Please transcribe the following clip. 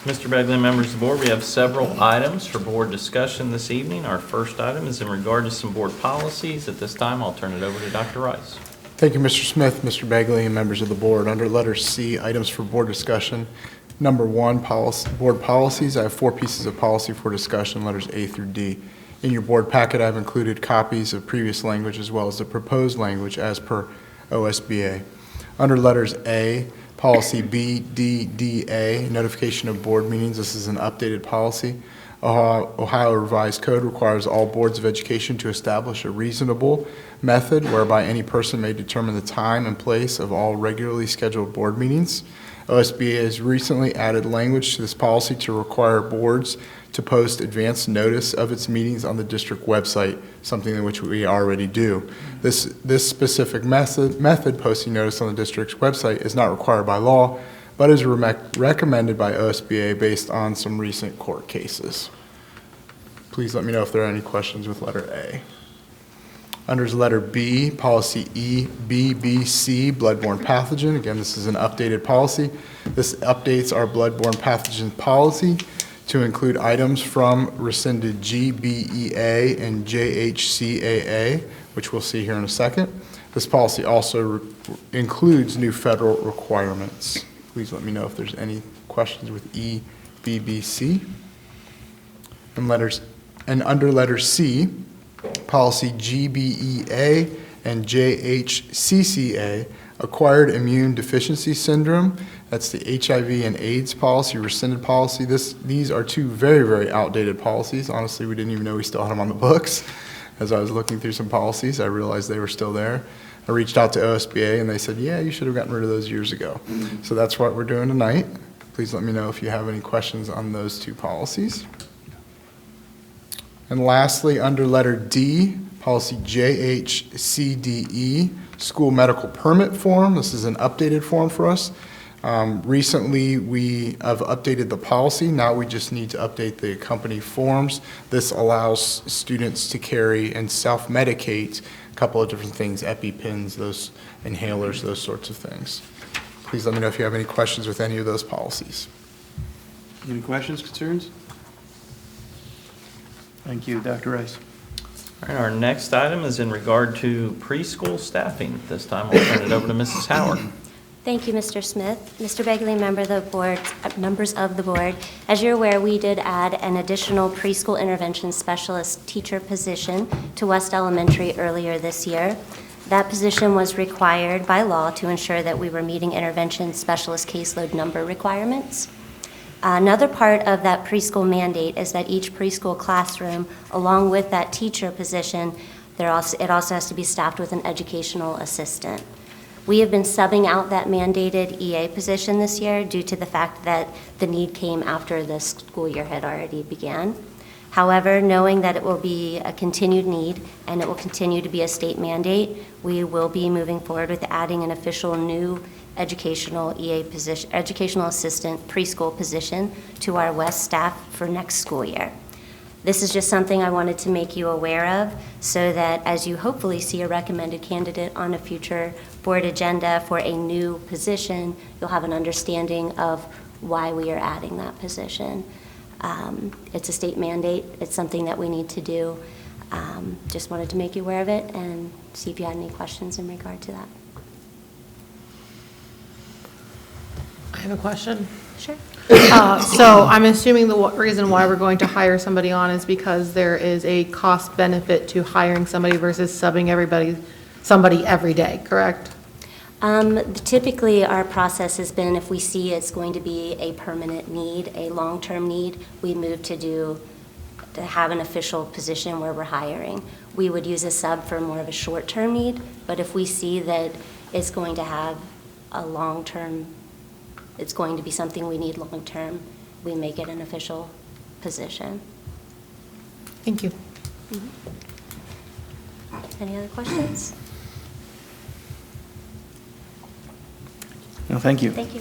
Mr. Begley and members of the board, we have several items for board discussion this evening. Our first item is in regard to some board policies. At this time, I'll turn it over to Dr. Rice. Thank you, Mr. Smith, Mr. Begley, and members of the board. Under letter C, items for board discussion. Number 1, board policies. I have 4 pieces of policy for discussion, letters A through D. In your board packet, I've included copies of previous language as well as the proposed language as per OSBA. Under letters A, policy BDDA, notification of board meetings. This is an updated policy. Ohio Revised Code requires all boards of education to establish a reasonable method whereby any person may determine the time and place of all regularly scheduled board meetings. OSBA has recently added language to this policy to require boards to post advance notice of its meetings on the district website, something in which we already do. This specific method, posting notice on the district's website, is not required by law, but is recommended by OSBA based on some recent court cases. Please let me know if there are any questions with letter A. Under letter B, policy EBBC, bloodborne pathogen. Again, this is an updated policy. This updates our bloodborne pathogen policy to include items from rescinded GBEA and JHCAA, which we'll see here in a second. This policy also includes new federal requirements. Please let me know if there's any questions with EBBC. And under letter C, policy GBEA and JHCCA, acquired immune deficiency syndrome. That's the HIV and AIDS policy, rescinded policy. These are 2 very, very outdated policies. Honestly, we didn't even know we still had them on the books. As I was looking through some policies, I realized they were still there. I reached out to OSBA and they said, yeah, you should have gotten rid of those years ago. So that's what we're doing tonight. Please let me know if you have any questions on those 2 policies. And lastly, under letter D, policy JHCDE, school medical permit form. This is an updated form for us. Recently, we have updated the policy. Now we just need to update the company forms. This allows students to carry and self-medicate a couple of different things, EpiPens, those inhalers, those sorts of things. Please let me know if you have any questions with any of those policies. Any questions, concerns? Thank you, Dr. Rice. All right, our next item is in regard to preschool staffing. This time, I'll turn it over to Mrs. Howard. Thank you, Mr. Smith. Mr. Begley, members of the board, as you're aware, we did add an additional preschool intervention specialist teacher position to West Elementary earlier this year. That position was required by law to ensure that we were meeting intervention specialist caseload number requirements. Another part of that preschool mandate is that each preschool classroom, along with that teacher position, it also has to be staffed with an educational assistant. We have been subbing out that mandated EA position this year due to the fact that the need came after the school year had already began. However, knowing that it will be a continued need and it will continue to be a state mandate, we will be moving forward with adding an official new educational EA position, educational assistant preschool position to our West staff for next school year. This is just something I wanted to make you aware of so that as you hopefully see a recommended candidate on a future board agenda for a new position, you'll have an understanding of why we are adding that position. It's a state mandate. It's something that we need to do. Just wanted to make you aware of it and see if you had any questions in regard to that. I have a question. Sure. So I'm assuming the reason why we're going to hire somebody on is because there is a cost benefit to hiring somebody versus subbing somebody every day, correct? Typically, our process has been if we see it's going to be a permanent need, a long-term need, we move to have an official position where we're hiring. We would use a sub for more of a short-term need, but if we see that it's going to have a long-term, it's going to be something we need long-term, we make it an official position. Thank you. Any other questions? No, thank you. Thank you.